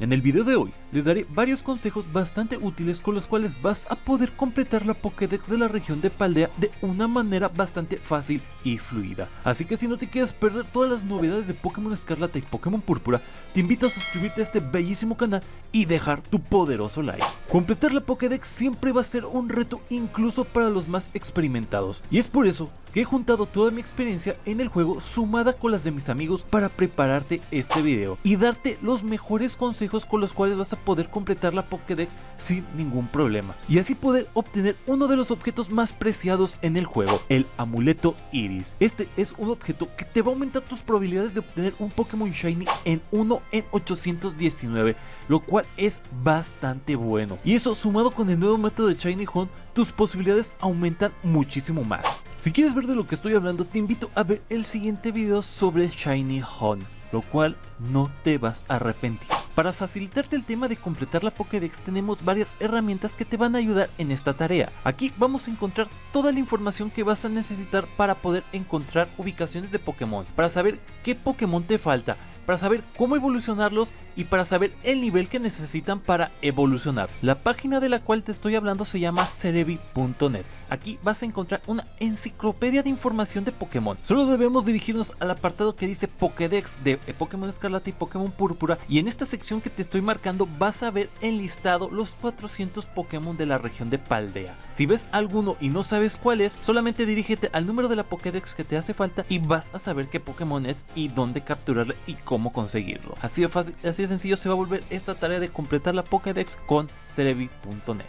En el video de hoy les daré varios consejos bastante útiles con los cuales vas a poder completar la Pokédex de la región de Paldea de una manera bastante fácil y fluida. Así que si no te quieres perder todas las novedades de Pokémon Escarlata y Pokémon Púrpura, te invito a suscribirte a este bellísimo canal y dejar tu poderoso like. Completar la Pokédex siempre va a ser un reto incluso para los más experimentados, y es por eso que he juntado toda mi experiencia en el juego sumada con las de mis amigos para prepararte este video y darte los mejores consejos con los cuales vas a poder completar la Pokédex sin ningún problema, y así poder obtener uno de los objetos más preciados en el juego, el amuleto Iris. Este es un objeto que te va a aumentar tus probabilidades de obtener un Pokémon Shiny en 1 en 819, lo cual es bastante bueno, y eso sumado con el nuevo método de Shiny Hunt, tus posibilidades aumentan muchísimo más. Si quieres ver de lo que estoy hablando, te invito a ver el siguiente video sobre Shiny Hunt, lo cual no te vas a arrepentir. Para facilitarte el tema de completar la Pokédex tenemos varias herramientas que te van a ayudar en esta tarea. Aquí vamos a encontrar toda la información que vas a necesitar para poder encontrar ubicaciones de Pokémon, para saber qué Pokémon te falta, para saber cómo evolucionarlos y para saber el nivel que necesitan para evolucionar. La página de la cual te estoy hablando se llama Cerebi.net. Aquí vas a encontrar una enciclopedia de información de Pokémon. Solo debemos dirigirnos al apartado que dice Pokédex de Pokémon Escarlata y Pokémon Púrpura, y en esta sección que te estoy marcando vas a ver enlistado los 400 Pokémon de la región de Paldea. Si ves alguno y no sabes cuál es, solamente dirígete al número de la Pokédex que te hace falta y vas a saber qué Pokémon es y dónde capturarle y cómo conseguirlo. Así de fácil, así de sencillo se va a volver esta tarea de completar la Pokédex con Cerebi.net.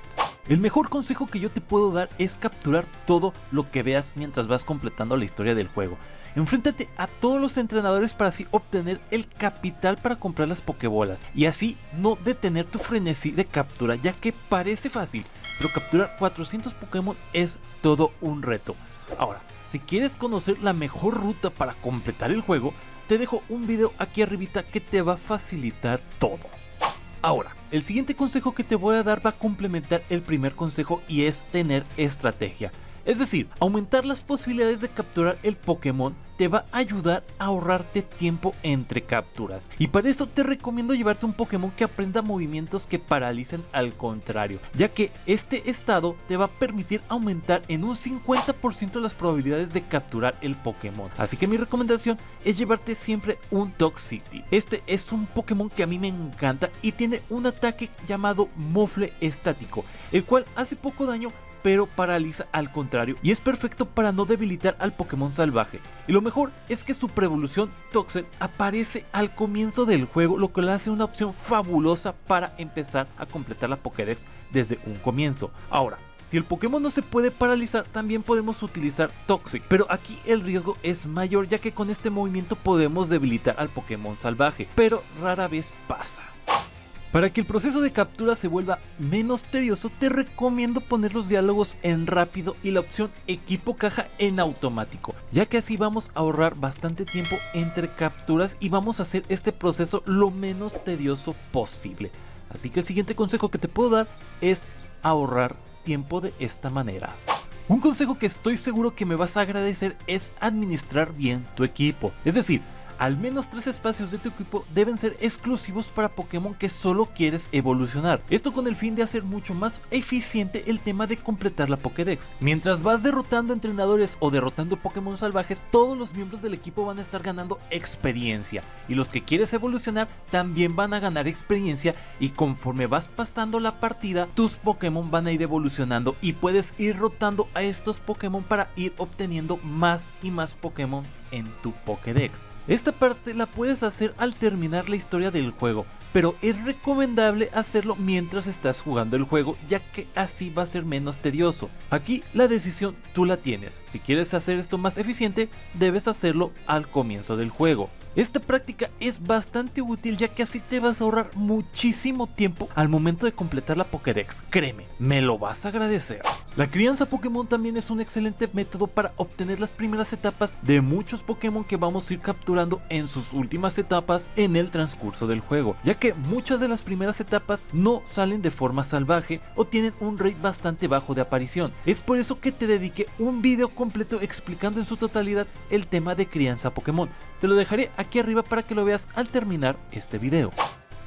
El mejor consejo que yo te puedo dar es capturar todo lo que veas mientras vas completando la historia del juego. Enfréntate a todos los entrenadores para así obtener el capital para comprar las Pokébolas y así no detener tu frenesí de captura, ya que parece fácil, pero capturar 400 Pokémon es todo un reto. Ahora, si quieres conocer la mejor ruta para completar el juego, te dejo un video aquí arribita que te va a facilitar todo. Ahora, el siguiente consejo que te voy a dar va a complementar el primer consejo y es tener estrategia. Es decir, aumentar las posibilidades de capturar el Pokémon te va a ayudar a ahorrarte tiempo entre capturas. Y para esto te recomiendo llevarte un Pokémon que aprenda movimientos que paralicen al contrario, ya que este estado te va a permitir aumentar en un 50% las probabilidades de capturar el Pokémon. Así que mi recomendación es llevarte siempre un Toxicity. Este es un Pokémon que a mí me encanta y tiene un ataque llamado Mofle estático, el cual hace poco daño pero paraliza al contrario y es perfecto para no debilitar al Pokémon salvaje. Y lo mejor es que su preevolución Toxel aparece al comienzo del juego, lo que le hace una opción fabulosa para empezar a completar la Pokédex desde un comienzo. Ahora, si el Pokémon no se puede paralizar, también podemos utilizar Toxic, pero aquí el riesgo es mayor, ya que con este movimiento podemos debilitar al Pokémon salvaje, pero rara vez pasa. Para que el proceso de captura se vuelva menos tedioso, te recomiendo poner los diálogos en rápido y la opción equipo caja en automático, ya que así vamos a ahorrar bastante tiempo entre capturas y vamos a hacer este proceso lo menos tedioso posible. Así que el siguiente consejo que te puedo dar es ahorrar tiempo de esta manera. Un consejo que estoy seguro que me vas a agradecer es administrar bien tu equipo, es decir, al menos 3 espacios de tu equipo deben ser exclusivos para Pokémon que solo quieres evolucionar. Esto con el fin de hacer mucho más eficiente el tema de completar la Pokédex. Mientras vas derrotando entrenadores o derrotando Pokémon salvajes, todos los miembros del equipo van a estar ganando experiencia. Y los que quieres evolucionar también van a ganar experiencia, y conforme vas pasando la partida, tus Pokémon van a ir evolucionando y puedes ir rotando a estos Pokémon para ir obteniendo más y más Pokémon en tu Pokédex. Esta parte la puedes hacer al terminar la historia del juego, pero es recomendable hacerlo mientras estás jugando el juego, ya que así va a ser menos tedioso. Aquí la decisión tú la tienes. Si quieres hacer esto más eficiente, debes hacerlo al comienzo del juego. Esta práctica es bastante útil, ya que así te vas a ahorrar muchísimo tiempo al momento de completar la Pokédex. Créeme, me lo vas a agradecer. La crianza Pokémon también es un excelente método para obtener las primeras etapas de muchos Pokémon que vamos a ir capturando en sus últimas etapas en el transcurso del juego, ya que muchas de las primeras etapas no salen de forma salvaje o tienen un rate bastante bajo de aparición. Es por eso que te dediqué un video completo explicando en su totalidad el tema de crianza Pokémon. Te lo dejaré aquí arriba para que lo veas al terminar este video.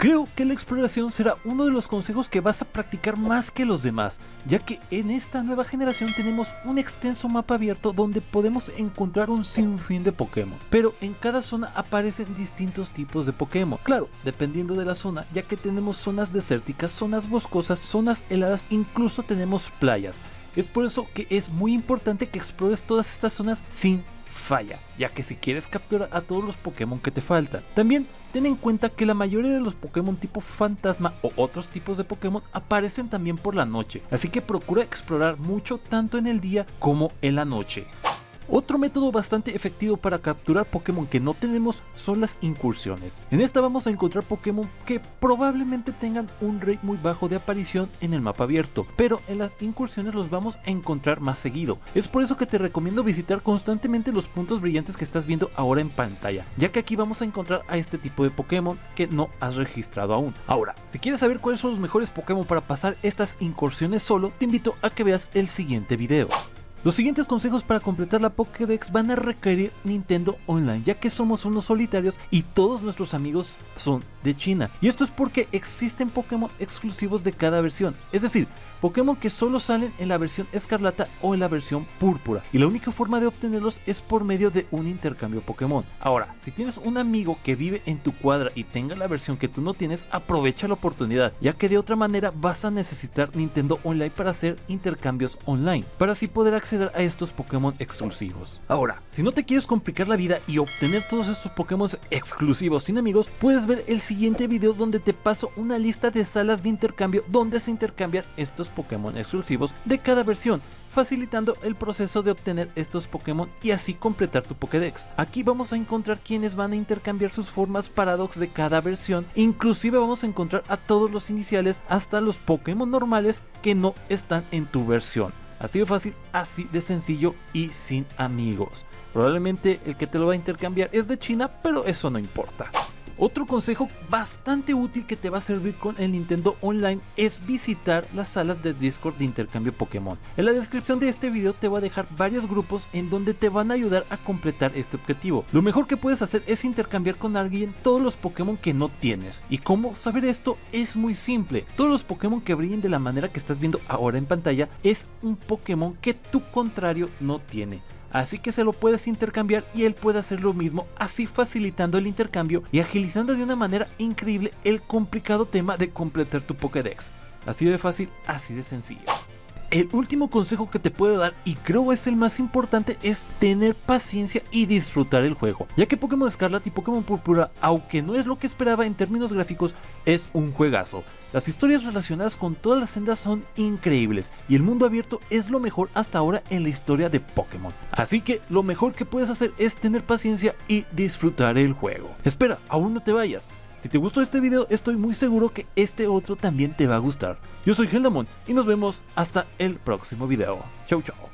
Creo que la exploración será uno de los consejos que vas a practicar más que los demás, ya que en esta nueva generación tenemos un extenso mapa abierto donde podemos encontrar un sinfín de Pokémon, pero en cada zona aparecen distintos tipos de Pokémon, claro, dependiendo de la zona, ya que tenemos zonas desérticas, zonas boscosas, zonas heladas, incluso tenemos playas. Es por eso que es muy importante que explores todas estas zonas sin falla, ya que si quieres capturar a todos los Pokémon que te faltan. También ten en cuenta que la mayoría de los Pokémon tipo fantasma o otros tipos de Pokémon aparecen también por la noche, así que procura explorar mucho tanto en el día como en la noche. Otro método bastante efectivo para capturar Pokémon que no tenemos son las incursiones. En esta vamos a encontrar Pokémon que probablemente tengan un rate muy bajo de aparición en el mapa abierto, pero en las incursiones los vamos a encontrar más seguido. Es por eso que te recomiendo visitar constantemente los puntos brillantes que estás viendo ahora en pantalla, ya que aquí vamos a encontrar a este tipo de Pokémon que no has registrado aún. Ahora, si quieres saber cuáles son los mejores Pokémon para pasar estas incursiones solo, te invito a que veas el siguiente video. Los siguientes consejos para completar la Pokédex van a requerir Nintendo Online, ya que somos unos solitarios y todos nuestros amigos son de China. Y esto es porque existen Pokémon exclusivos de cada versión, es decir, Pokémon que solo salen en la versión escarlata o en la versión púrpura, y la única forma de obtenerlos es por medio de un intercambio Pokémon. Ahora, si tienes un amigo que vive en tu cuadra y tenga la versión que tú no tienes, aprovecha la oportunidad, ya que de otra manera vas a necesitar Nintendo Online para hacer intercambios online, para así poder acceder a estos Pokémon exclusivos. Ahora, si no te quieres complicar la vida y obtener todos estos Pokémon exclusivos sin amigos, puedes ver el siguiente video donde te paso una lista de salas de intercambio donde se intercambian estos Pokémon exclusivos de cada versión, facilitando el proceso de obtener estos Pokémon y así completar tu Pokédex. Aquí vamos a encontrar quienes van a intercambiar sus formas Paradox de cada versión, inclusive vamos a encontrar a todos los iniciales hasta los Pokémon normales que no están en tu versión. Así de fácil, así de sencillo y sin amigos. Probablemente el que te lo va a intercambiar es de China, pero eso no importa. Otro consejo bastante útil que te va a servir con el Nintendo Online es visitar las salas de Discord de intercambio Pokémon. En la descripción de este video te voy a dejar varios grupos en donde te van a ayudar a completar este objetivo. Lo mejor que puedes hacer es intercambiar con alguien todos los Pokémon que no tienes. ¿Y cómo saber esto? Es muy simple. Todos los Pokémon que brillen de la manera que estás viendo ahora en pantalla es un Pokémon que tu contrario no tiene. Así que se lo puedes intercambiar y él puede hacer lo mismo, así facilitando el intercambio y agilizando de una manera increíble el complicado tema de completar tu Pokédex. Así de fácil, así de sencillo. El último consejo que te puedo dar, y creo es el más importante, es tener paciencia y disfrutar el juego, ya que Pokémon Escarlata y Pokémon Púrpura, aunque no es lo que esperaba en términos gráficos, es un juegazo. Las historias relacionadas con todas las sendas son increíbles y el mundo abierto es lo mejor hasta ahora en la historia de Pokémon. Así que lo mejor que puedes hacer es tener paciencia y disfrutar el juego. Espera, aún no te vayas. Si te gustó este video, estoy muy seguro que este otro también te va a gustar. Yo soy Heldamon y nos vemos hasta el próximo video. Chau chau.